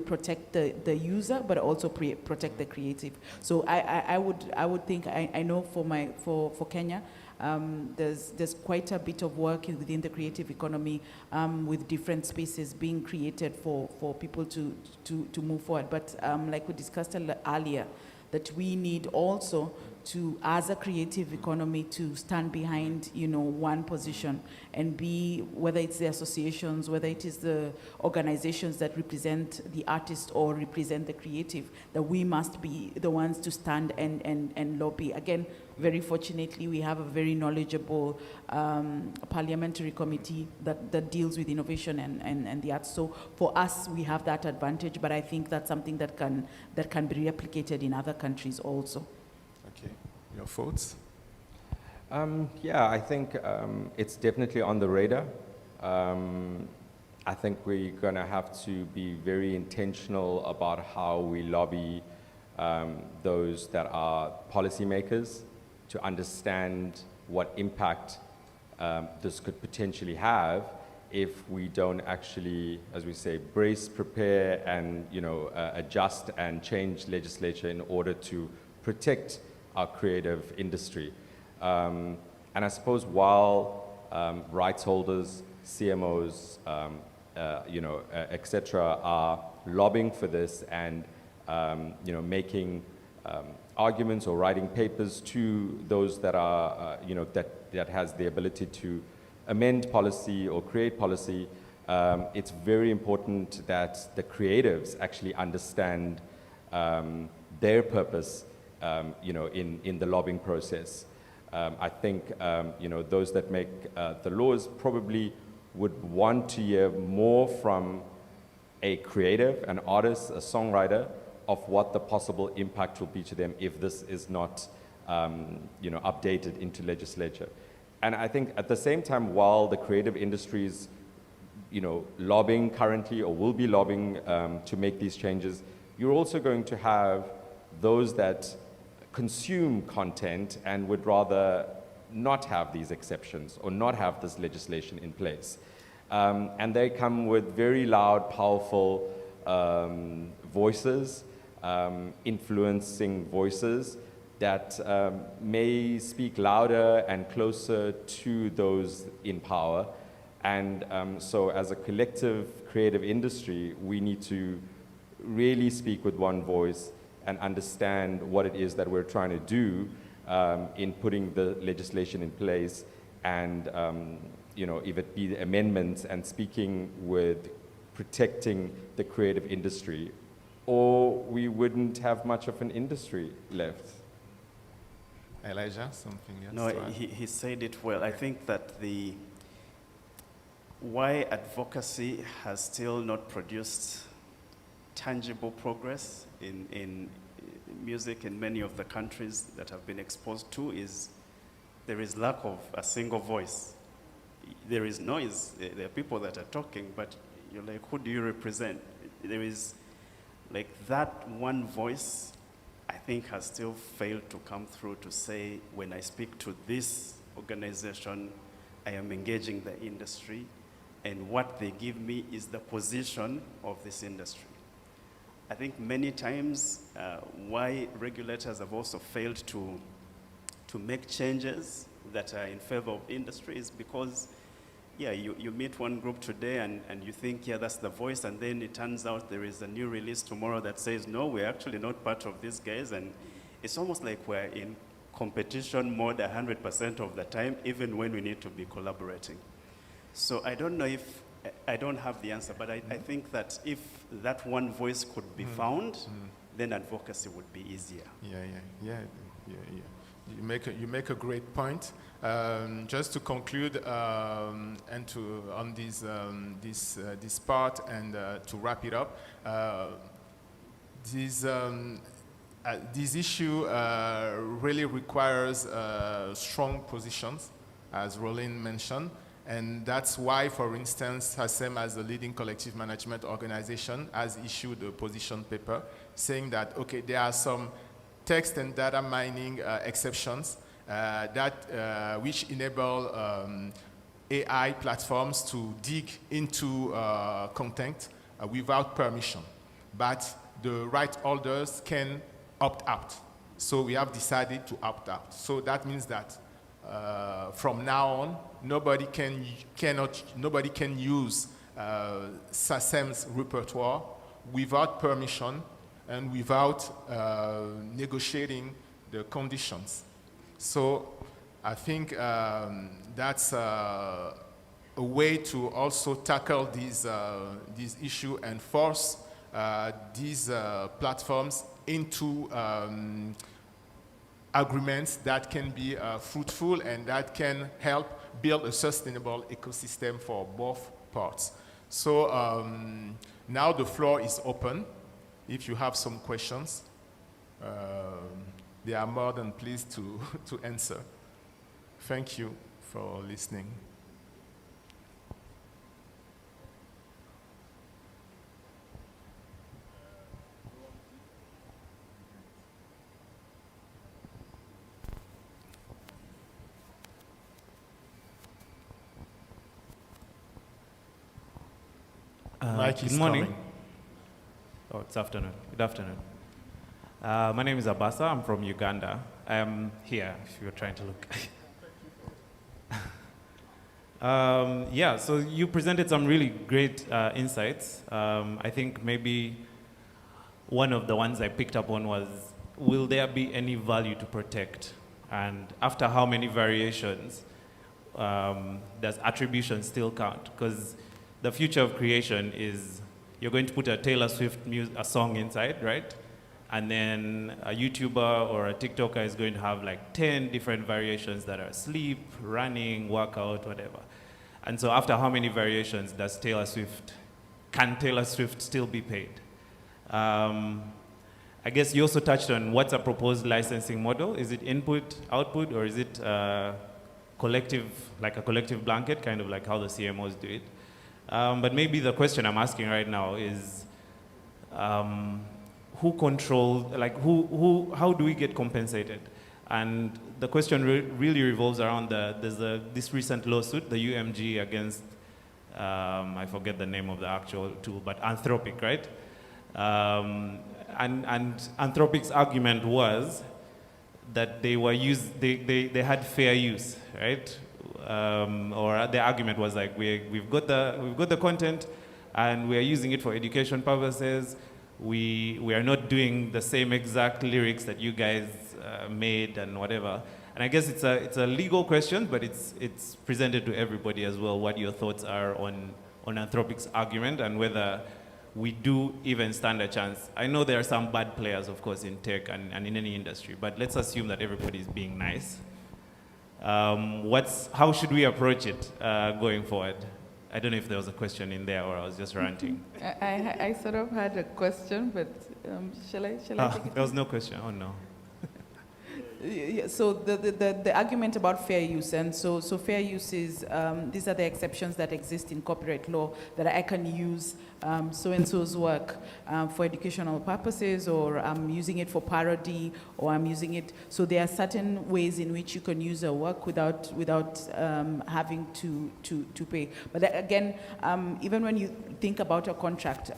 protect the user, but also protect the creative. So I would think, I know for Kenya, there's quite a bit of work within the creative economy with different spaces being created for people to move forward. But like we discussed earlier, that we need also to, as a creative economy, to stand behind, one position and be, whether it's the associations, whether it is the organizations that represent the artist or represent the creative, that we must be the ones to stand and lobby. Again, very fortunately, we have a very knowledgeable parliamentary committee that deals with innovation and the arts. So for us, we have that advantage, but I think that's something that can be replicated in other countries also. Okay, your thoughts? Yeah, I think it's definitely on the radar. I think we're going to have to be very intentional about how we lobby those that are policymakers to understand what impact this could potentially have if we don't actually, as we say, brace, prepare, and adjust and change legislature in order to protect our creative industry. And I suppose while rights holders, CMOs, et cetera, are lobbying for this and making arguments or writing papers to those that are, that has the ability to amend policy or create policy, it's very important that the creatives actually understand their purpose in the lobbying process. I think those that make the laws probably would want to hear more from a creative, an artist, a songwriter, of what the possible impact will be to them if this is not updated into legislature. And I think at the same time, while the creative industries lobbying currently or will be lobbying to make these changes, you're also going to have those that consume content and would rather not have these exceptions or not have this legislation in place. And they come with very loud, powerful voices, influencing voices that may speak louder and closer to those in power. And so as a collective creative industry, we need to really speak with one voice and understand what it is that we're trying to do in putting the legislation in place, and if it be the amendments and speaking with protecting the creative industry, or we wouldn't have much of an industry left. Elijah, something else? No, he said it well. I think that why advocacy has still not produced tangible progress in music in many of the countries that have been exposed to is there is lack of a single voice. There is noise, there are people that are talking, but you're like, who do you represent? There is like that one voice, I think, has still failed to come through to say, when I speak to this organization, I am engaging the industry, and what they give me is the position of this industry. I think many times why regulators have also failed to make changes that are in favor of industry is because, yeah, you meet one group today and you think, yeah, that's the voice, and then it turns out there is a new release tomorrow that says, no, we're actually not part of these guys, and it's almost like we're in competition mode 100% of the time, even when we need to be collaborating. So I don't know if, I don't have the answer, but I think that if that one voice could be found, then advocacy would be easier. Yeah. You make a great point. Just to conclude and on this part and to wrap it up, this issue really requires strong positions, as Rowlin mentioned, and that's why, for instance, SACEM, as a leading collective management organization, has issued a position paper saying that, okay, there are some text and data mining exceptions which enable AI platforms to dig into content without permission, but the right holders can opt out. So we have decided to opt out. So that means that from now on, nobody can use SACEM's repertoire without permission and without negotiating the conditions. So I think that's a way to also tackle this issue and force these platforms into agreements that can be fruitful and that can help build a sustainable ecosystem for both parts. So now the floor is open. If you have some questions, they are more than pleased to answer. Thank you for listening. Good morning. Coming. Oh, it's afternoon. Good afternoon. My name is Abasa. I'm from Uganda. I'm here, if you're trying to look. Yeah, so you presented some really great insights. I think maybe one of the ones I picked up on was, will there be any value to protect? And after how many variations does attribution still count? Because the future of creation is you're going to put a Taylor Swift a song inside, right? And then a YouTuber or a TikToker is going to have like 10 different variations that are sleep, running, workout, whatever. And so after how many variations can Taylor Swift still be paid? I guess you also touched on what's a proposed licensing model. Is it input, output, or is it collective, like a collective blanket, kind of like how the CMOs do it? But maybe the question I'm asking right now is, who controls, like how do we get compensated? And the question really revolves around this recent lawsuit, the UMG against, I forget the name of the actual tool, but Anthropic, right? And Anthropic's argument was that they had fair use, right? Or the argument was like, we've got the content and we are using it for education purposes. We are not doing the same exact lyrics that you guys made and whatever. And I guess it's a legal question, but it's presented to everybody as well, what your thoughts are on Anthropic's argument and whether we do even stand a chance. I know there are some bad players, of course, in tech and in any industry, but let's assume that everybody is being nice. How should we approach it going forward? I don't know if there was a question in there or I was just ranting. I sort of had a question, but shall I take it? There was no question. Oh no. Yeah, so the argument about fair use, and so fair use is these are the exceptions that exist in copyright law that I can use so-and-so's work for educational purposes, or I'm using it for parody, or I'm using it. So there are certain ways in which you can use a work without having to pay. But again, even when you think about a contract,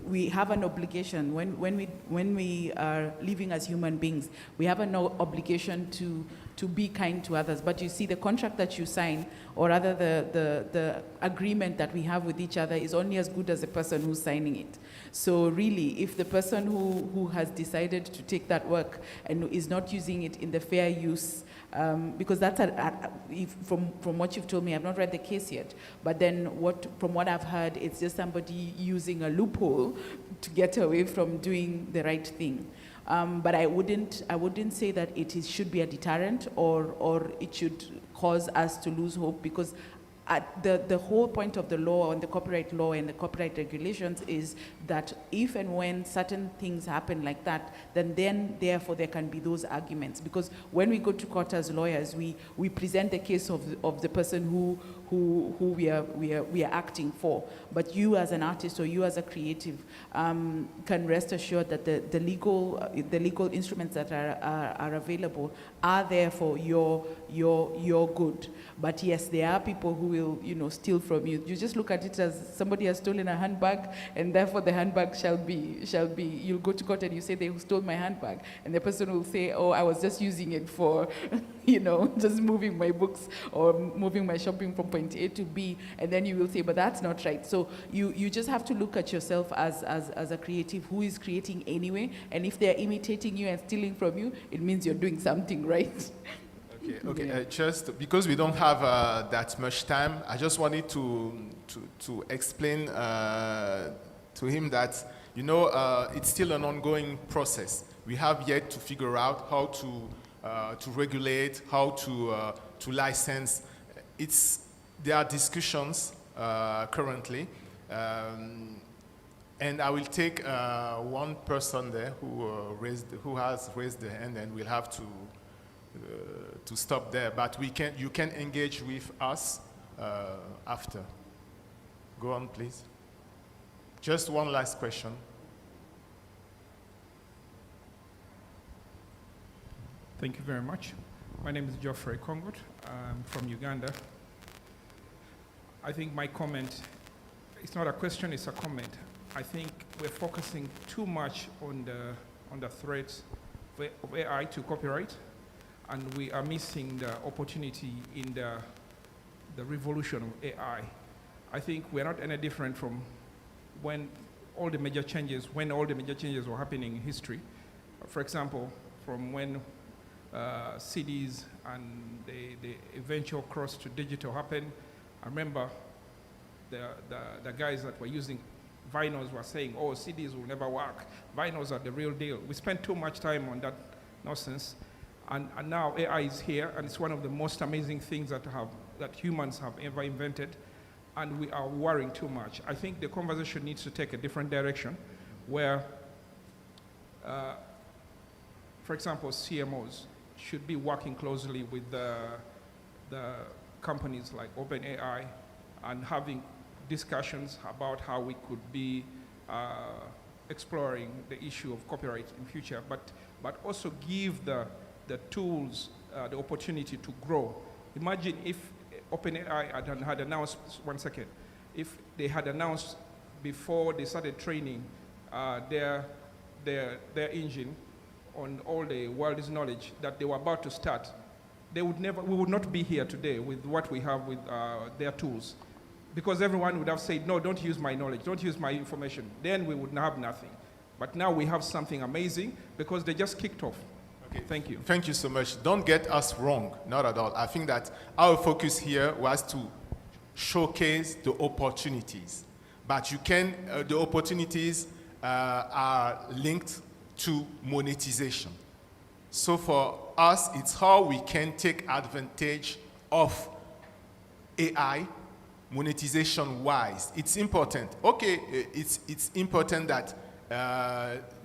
we have an obligation when we are living as human beings. We have an obligation to be kind to others. But you see, the contract that you sign, or rather the agreement that we have with each other, is only as good as the person who's signing it. So really, if the person who has decided to take that work and is not using it in the fair use, because that's from what you've told me, I've not read the case yet, but then from what I've heard, it's just somebody using a loophole to get away from doing the right thing. But I wouldn't say that should be a deterrent or it should cause us to lose hope, because the whole point of the law and the copyright law and the copyright regulations is that if and when certain things happen like that, then therefore there can be those arguments. Because when we go to court as lawyers, we present the case of the person who we are acting for. But you as an artist or you as a creative can rest assured that the legal instruments that are available are there for your good. But yes, there are people who will steal from you. You just look at it as somebody has stolen a handbag, and therefore the handbag shall be. You'll go to court and you say they stole my handbag, and the person will say, oh, I was just using it for just moving my books or moving my shopping from point A to B, and then you will say, but that's not right. So you just have to look at yourself as a creative who is creating anyway, and if they're imitating you and stealing from you, it means you're doing something right. Okay. Yeah. Just because we don't have that much time, I just wanted to explain to him that it's still an ongoing process. We have yet to figure out how to regulate, how to license. There are discussions currently, and I will take one person there who has raised the hand, and we'll have to stop there. But you can engage with us after. Go on, please. Just one last question. Thank you very much. My name is Geoffrey Kongot. I'm from Uganda. I think my comment, it's not a question, it's a comment. I think we're focusing too much on the threats of AI to copyright, and we are missing the opportunity in the revolution of AI. I think we're not any different from when all the major changes were happening in history. For example, from when CDs and the eventual cross to digital happened. I remember the guys that were using vinyls were saying, oh, CDs will never work. Vinyls are the real deal. We spent too much time on that nonsense. And now AI is here, and it's one of the most amazing things that humans have ever invented, and we are worrying too much. I think the conversation needs to take a different direction, where, for example, CMOs should be working closely with the companies like OpenAI and having discussions about how we could be exploring the issue of copyright in future, but also give the tools the opportunity to grow. Imagine if OpenAI had announced, if they had announced before they started training their engine on all the world's knowledge that they were about to start, we would not be here today with what we have with their tools. Because everyone would have said, no, don't use my knowledge, don't use my information. Then we would have nothing. But now we have something amazing because they just kicked off. Okay. Thank you. Thank you so much. Don't get us wrong, not at all. I think that our focus here was to showcase the opportunities. But the opportunities are linked to monetization. So for us, it's how we can take advantage of AI monetization-wise. It's important. Okay, it's important that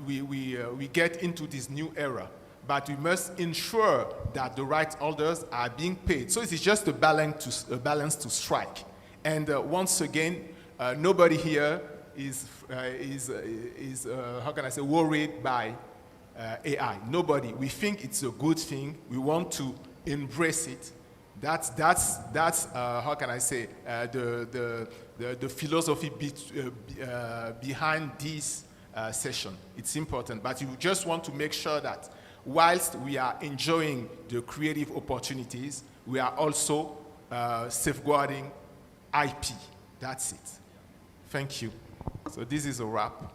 we get into this new era, but we must ensure that the rights holders are being paid. So it is just a balance to strike. And once again, nobody here is how can I say, worried by AI. Nobody. We think it's a good thing. We want to embrace it. That's how can I say, the philosophy behind this session. It's important, but you just want to make sure that whilst we are enjoying the creative opportunities, we are also safeguarding IP. That's it. Thank you. So this is a wrap.